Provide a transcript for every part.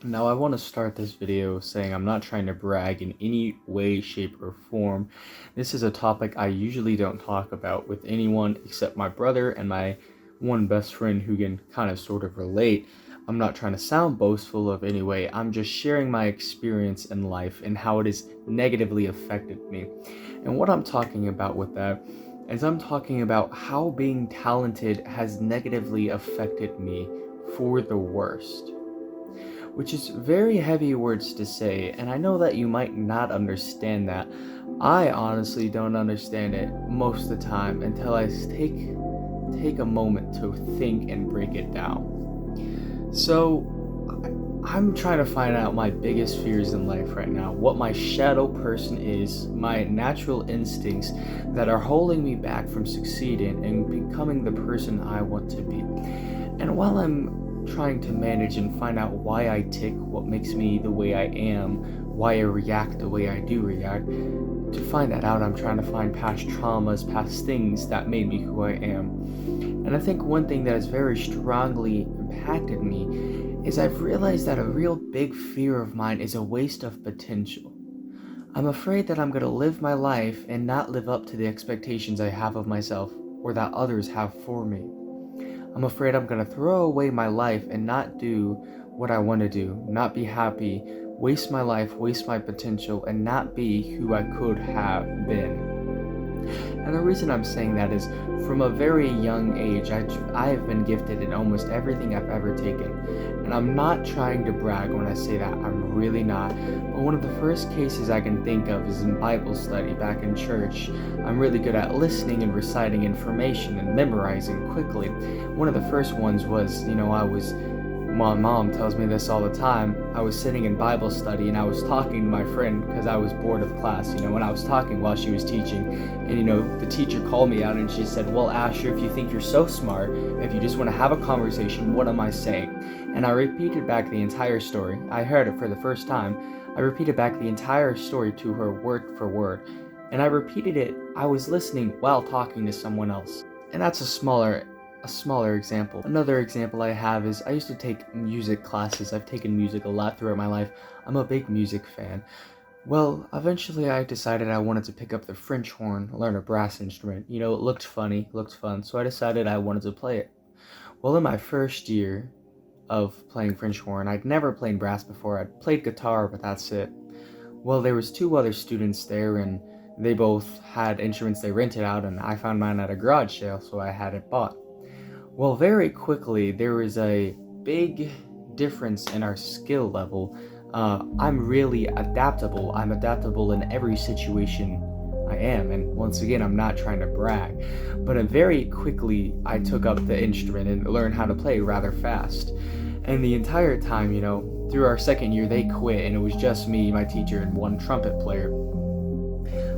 Now, I want to start this video saying I'm not trying to brag in any way, shape, or form. This is a topic I usually don't talk about with anyone except my brother and my one best friend who can kind of sort of relate. I'm not trying to sound boastful of any way. I'm just sharing my experience in life and how it has negatively affected me. And what I'm talking about with that is I'm talking about how being talented has negatively affected me for the worst, which is very heavy words to say, and I know that you might not understand that. I honestly don't understand it most of the time until I take a moment to think and break it down. So, I'm trying to find out my biggest fears in life right now, what my shadow person is, my natural instincts that are holding me back from succeeding and becoming the person I want to be. And while I'm trying to manage and find out why I tick, what makes me the way I am, why I react the way I do react, to find that out, I'm trying to find past traumas, past things that made me who I am. And I think one thing that has very strongly impacted me is I've realized that a real big fear of mine is a waste of potential. I'm afraid that I'm going to live my life and not live up to the expectations I have of myself or that others have for me. I'm afraid I'm going to throw away my life and not do what I want to do, not be happy, waste my life, waste my potential, and not be who I could have been. And the reason I'm saying that is from a very young age, I have been gifted in almost everything I've ever taken. And I'm not trying to brag when I say that, I'm really not. But one of the first cases I can think of is in Bible study back in church. I'm really good at listening and reciting information and memorizing quickly. One of the first ones was, my mom tells me this all the time. I was sitting in Bible study and I was talking to my friend because I was bored of class, when I was talking while she was teaching. And, the teacher called me out and she said, "Well, Asher, if you think you're so smart, if you just want to have a conversation, what am I saying?" And I repeated back the entire story. I heard it for the first time. I repeated back the entire story to her word for word. And I repeated it, I was listening while talking to someone else. And that's a smaller example. Another example I have is I used to take music classes. I've taken music a lot throughout my life. I'm a big music fan. Well, eventually I decided I wanted to pick up the French horn, learn a brass instrument. It looked funny, looked fun, so I decided I wanted to play it. Well, in my first year of playing French horn, I'd never played brass before. I'd played guitar, but that's it. Well, there was two other students there, and they both had instruments they rented out, and I found mine at a garage sale, so I had it bought. Well, very quickly, there was a big difference in our skill level. I'm really adaptable. I'm adaptable in every situation I am. And once again, I'm not trying to brag. But very quickly, I took up the instrument and learned how to play rather fast. And the entire time, through our second year, they quit, and it was just me, my teacher, and one trumpet player.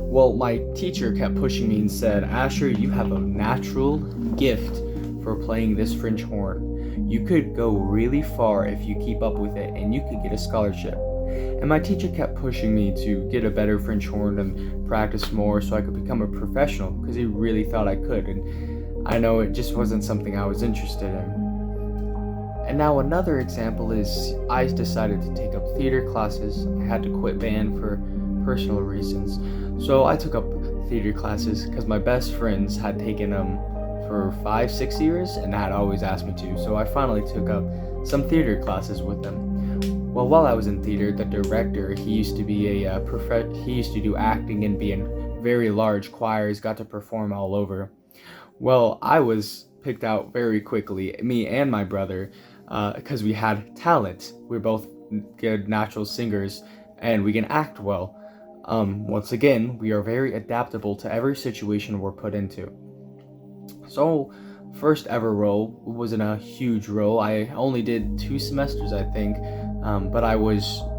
Well, my teacher kept pushing me and said, "Asher, you have a natural gift for playing this French horn. You could go really far if you keep up with it, and you could get a scholarship." And my teacher kept pushing me to get a better French horn and practice more so I could become a professional, because he really thought I could, and I know it just wasn't something I was interested in. And now another example is I decided to take up theater classes. I had to quit band for personal reasons. So I took up theater classes because my best friends had taken them for 5-6 years and had always asked me to. So I finally took up some theater classes with them. Well, while I was in theater, the director, he used to be he used to do acting and be in very large choirs, got to perform all over. Well, I was picked out very quickly, me and my brother, because we had talent. We're both good natural singers and we can act well. Once again, we are very adaptable to every situation we're put into. So, first ever role wasn't a huge role. I only did 2 semesters, I think, but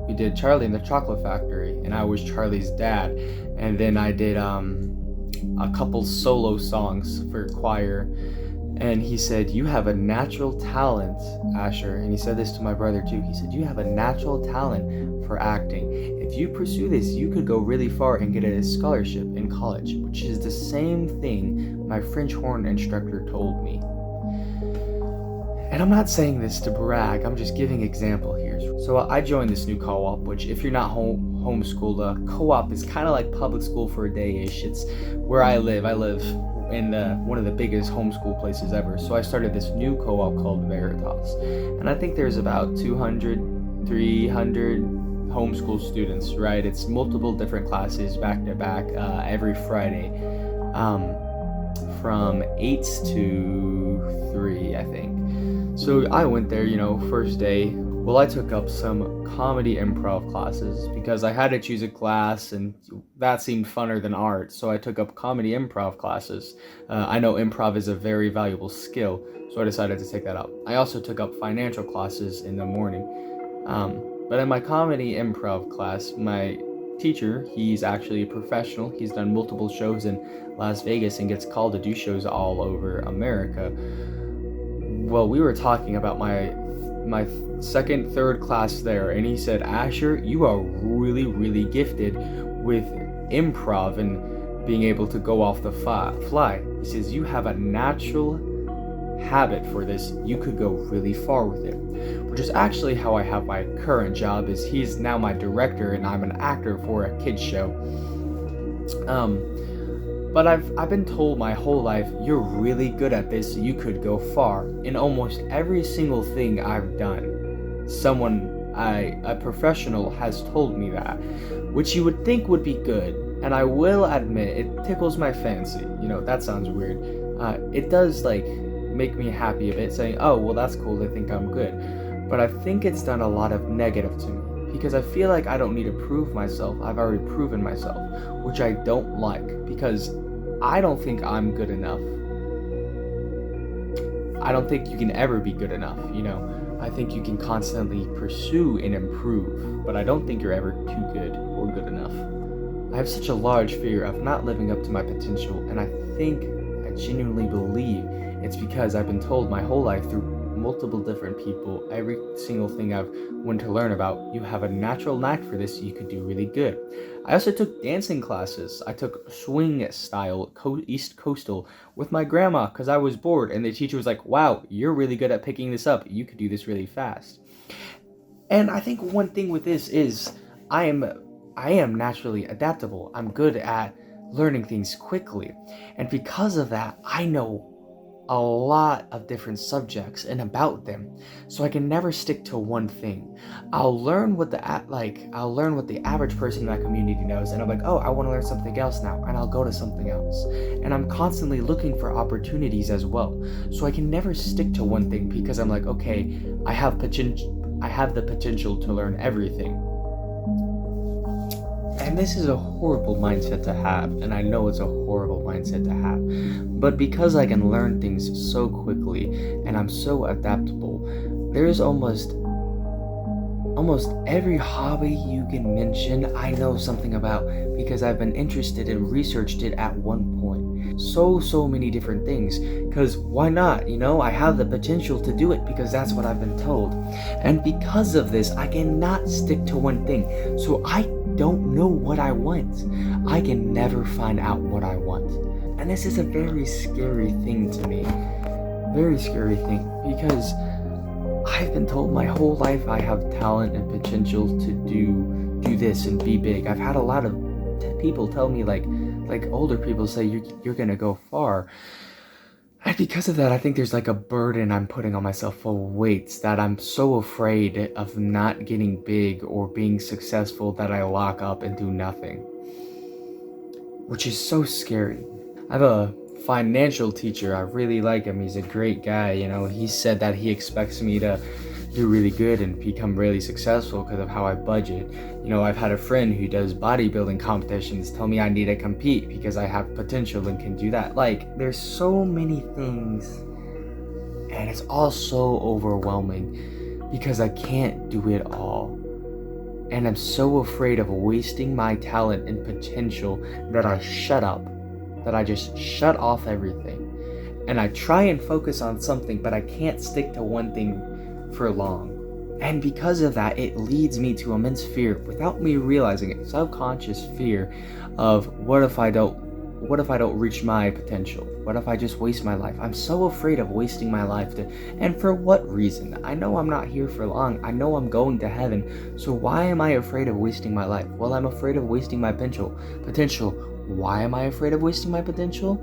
we did Charlie and the Chocolate Factory, and I was Charlie's dad. And then I did a couple solo songs for choir. And he said, "You have a natural talent, Asher." And he said this to my brother too. He said, "You have a natural talent for acting. If you pursue this, you could go really far and get a scholarship in college," which is the same thing my French horn instructor told me. And I'm not saying this to brag, I'm just giving example here. So I joined this new co-op, which if you're not homeschooled, co-op is kind of like public school for a day-ish. It's where I live. I live in one of the biggest homeschool places ever. So I started this new co-op called Veritas. And I think there's about 200, 300 homeschool students, right? It's multiple different classes back to back every Friday. From 8 to 3, I think. So I went there, first day. Well, I took up some comedy improv classes because I had to choose a class and that seemed funner than art. So I took up comedy improv classes. I know improv is a very valuable skill, so I decided to take that up. I also took up financial classes in the morning. But in my comedy improv class, my teacher, he's actually a professional. He's done multiple shows in Las Vegas and gets called to do shows all over America. Well, we were talking about my second, third class there, and he said, Asher, you are really, really gifted with improv and being able to go off the fly. He says, you have a natural habit for this. You could go really far with it, which is actually how I have my current job. Is he's now my director and I'm an actor for a kids show. But I've been told my whole life, you're really good at this, you could go far. In almost every single thing I've done, a professional has told me that, which you would think would be good. And I will admit, it tickles my fancy. That sounds weird. It does make me happy a bit, saying, oh, well, that's cool, they think I'm good. But I think it's done a lot of negative to me, because I feel like I don't need to prove myself. I've already proven myself, which I don't like, because I don't think I'm good enough. I don't think you can ever be good enough, I think you can constantly pursue and improve, but I don't think you're ever too good or good enough. I have such a large fear of not living up to my potential, and I genuinely believe it's because I've been told my whole life through multiple different people, every single thing I've wanted to learn about, you have a natural knack for this, you could do really good. I also took dancing classes. I took swing style, East Coastal with my grandma because I was bored, and the teacher was like, wow, you're really good at picking this up. You could do this really fast. And I think one thing with this is I am naturally adaptable. I'm good at learning things quickly. And because of that, I know a lot of different subjects and about them, so I can never stick to one thing. I'll learn what the average person in that community knows, and I'm like, oh, I want to learn something else now, and I'll go to something else. And I'm constantly looking for opportunities as well, so I can never stick to one thing because I'm like, okay, I have the potential to learn everything. And this is a horrible mindset to have, and I know it's a horrible mindset to have. But because I can learn things so quickly, and I'm so adaptable, there's almost every hobby you can mention, I know something about, because I've been interested and researched it at one point. So many different things, because why not? I have the potential to do it because that's what I've been told. And because of this, I cannot stick to one thing. So I don't know what I want. I can never find out what I want. And this is a very scary thing to me. Very scary thing, because I've been told my whole life I have talent and potential to do this and be big. I've had a lot of people tell me, like older people say, you're gonna go far. And because of that, I think there's a burden I'm putting on myself, a weight that I'm so afraid of not getting big or being successful that I lock up and do nothing, which is so scary. I have a financial teacher. I really like him. He's a great guy. He said that he expects me to do really good and become really successful because of how I budget. I've had a friend who does bodybuilding competitions tell me I need to compete because I have potential and can do that. There's so many things, and it's all so overwhelming because I can't do it all. And I'm so afraid of wasting my talent and potential that I shut up, that I just shut off everything. And I try and focus on something, but I can't stick to one thing for long. And because of that, it leads me to immense fear without me realizing it, subconscious fear of what if I don't reach my potential? What if I just waste my life? I'm so afraid of wasting my life. And for what reason? I know I'm not here for long. I know I'm going to heaven. So why am I afraid of wasting my life? Well, I'm afraid of wasting my potential. Why am I afraid of wasting my potential?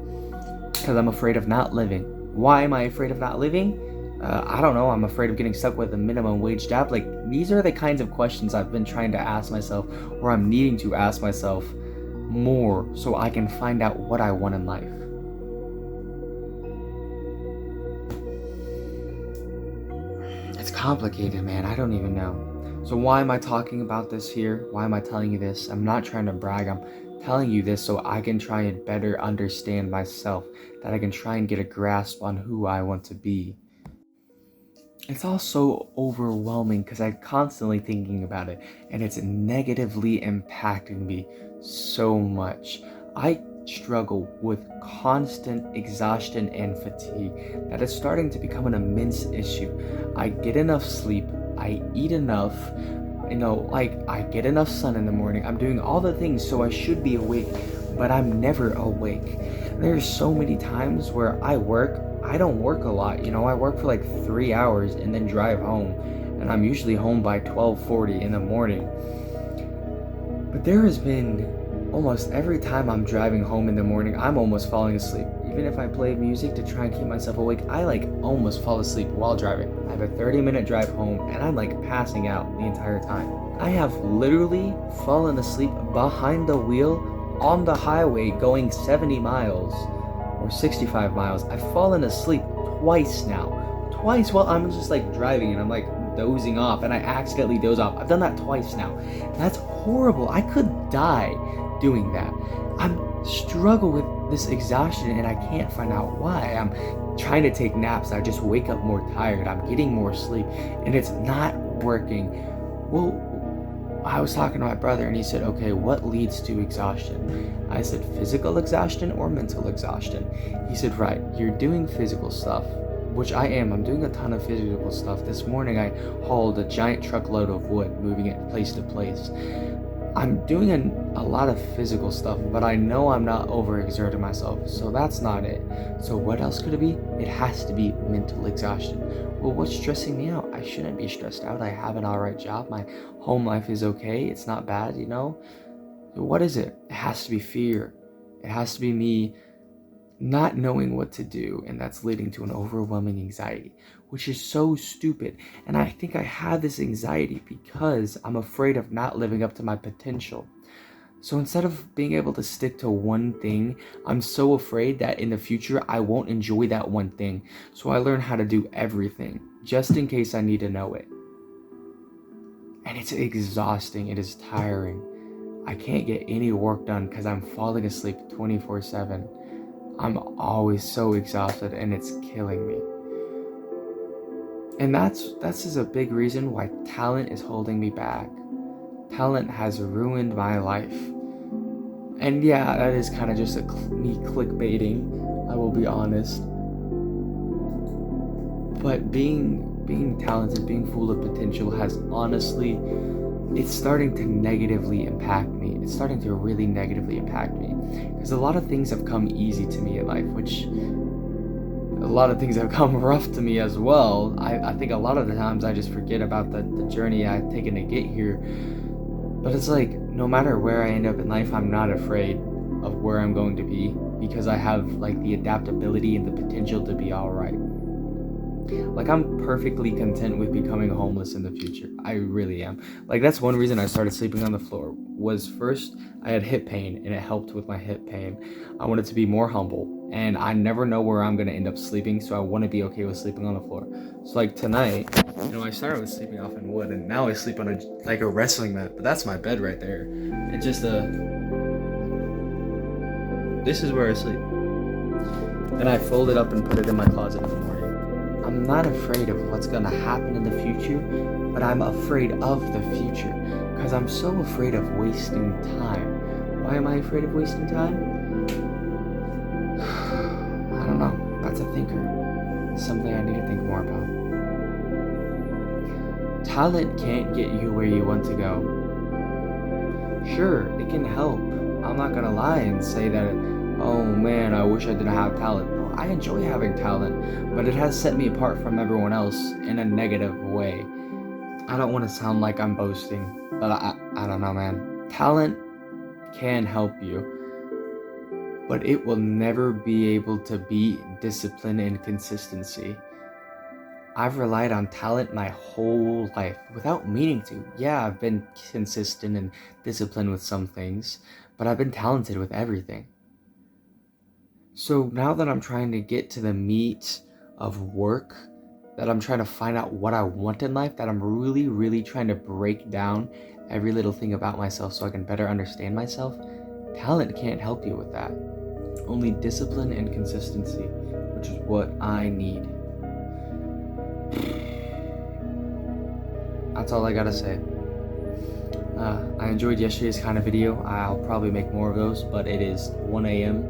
Because I'm afraid of not living. Why am I afraid of not living? I don't know. I'm afraid of getting stuck with a minimum wage job. Like, these are the kinds of questions I've been trying to ask myself, or I'm needing to ask myself more so I can find out what I want in life. It's complicated, man. I don't even know. So why am I talking about this here? Why am I telling you this? I'm not trying to brag. I'm telling you this so I can try and better understand myself, that I can try and get a grasp on who I want to be. It's all so overwhelming because I'm constantly thinking about it, and it's negatively impacting me so much. I struggle with constant exhaustion and fatigue that is starting to become an immense issue. I get enough sleep, I eat enough, I get enough sun in the morning. I'm doing all the things so I should be awake, but I'm never awake. There's so many times where I don't work a lot, I work for like 3 hours and then drive home, and I'm usually home by 12:40 in the morning. But there has been almost every time I'm driving home in the morning, I'm almost falling asleep. Even if I play music to try and keep myself awake, I almost fall asleep while driving. I have a 30-minute drive home and I'm passing out the entire time. I have literally fallen asleep behind the wheel on the highway going 70 miles or 65 miles. I've fallen asleep twice now. Twice while I'm just driving and I'm dozing off, and I accidentally doze off. I've done that twice now. That's horrible. I could die doing that. I'm struggle with this exhaustion and I can't find out why. I'm trying to take naps. I just wake up more tired. I'm getting more sleep and it's not working. Well, I was talking to my brother and he said, okay, what leads to exhaustion? I said, physical exhaustion or mental exhaustion? He said, right, you're doing physical stuff, which I am. I'm doing a ton of physical stuff. This morning I hauled a giant truckload of wood, moving it place to place. I'm doing a lot of physical stuff, but I know I'm not overexerting myself, so that's not it. So what else could it be? It has to be mental exhaustion. Well, what's stressing me out? I shouldn't be stressed out. I have an alright job. My home life is okay. It's not bad, So what is it? It has to be fear. It has to be me not knowing what to do, and that's leading to an overwhelming anxiety, which is so stupid. And I think I have this anxiety because I'm afraid of not living up to my potential. So instead of being able to stick to one thing, I'm so afraid that in the future I won't enjoy that one thing. So I learn how to do everything just in case I need to know it. And it's exhausting. It is tiring. I can't get any work done because I'm falling asleep 24/7. I'm always so exhausted and it's killing me. And that's just a big reason why talent is holding me back. Talent has ruined my life. And yeah, that is kind of just me clickbaiting, I will be honest. But being talented, being full of potential has honestly, it's starting to negatively impact me. It's starting to really negatively impact me. Because a lot of things have come easy to me in life, which a lot of things have come rough to me as well. I think a lot of the times I just forget about the journey I've taken to get here. But it's no matter where I end up in life, I'm not afraid of where I'm going to be because I have the adaptability and the potential to be alright. I'm perfectly content with becoming homeless in the future. I really am. That's one reason I started sleeping on the floor. Was first, I had hip pain and it helped with my hip pain. I wanted to be more humble and I never know where I'm going to end up sleeping, so I want to be okay with sleeping on the floor. So tonight, I started with sleeping off in wood and now I sleep on a wrestling mat, but that's my bed right there. It's just this is where I sleep. And I fold it up and put it in my closet in the morning. I'm not afraid of what's going to happen in the future, but I'm afraid of the future because I'm so afraid of wasting time. Why am I afraid of wasting time? I don't know. That's a thinker. It's something I need to think more about. Talent can't get you where you want to go. Sure, it can help. I'm not going to lie and say that, oh man, I wish I didn't have talent. I enjoy having talent, but it has set me apart from everyone else in a negative way. I don't want to sound like I'm boasting, but I don't know, man. Talent can help you, but it will never be able to beat discipline and consistency. I've relied on talent my whole life without meaning to. Yeah, I've been consistent and disciplined with some things, but I've been talented with everything. So now that I'm trying to get to the meat of work, that I'm trying to find out what I want in life, that I'm really, really trying to break down every little thing about myself so I can better understand myself, talent can't help you with that. Only discipline and consistency, which is what I need. That's all I gotta say. I enjoyed yesterday's kind of video. I'll probably make more of those, but it is 1 a.m.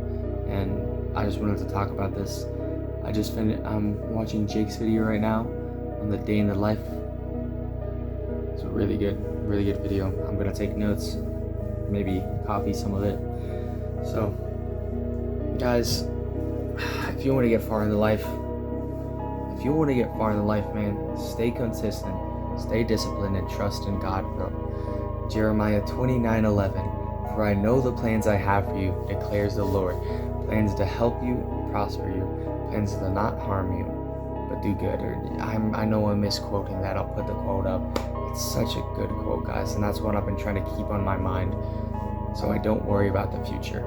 and I just wanted to talk about this. I'm watching Jake's video right now on the day in the life. It's a really good video. I'm gonna take notes, maybe copy some of it. So, guys, if you want to get far in the life, man, stay consistent, stay disciplined, and trust in God, bro. Jeremiah 29:11. For I know the plans I have for you, declares the Lord. Plans to help you, prosper you. Plans to not harm you, but do good. I know I'm misquoting that. I'll put the quote up. It's such a good quote, guys, and that's what I've been trying to keep on my mind, so I don't worry about the future.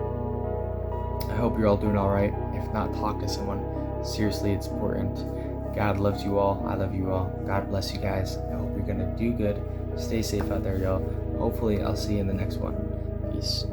I hope you're all doing all right. If not, talk to someone. Seriously, it's important. God loves you all. I love you all. God bless you guys. I hope you're gonna do good. Stay safe out there, y'all. Hopefully, I'll see you in the next one. Peace.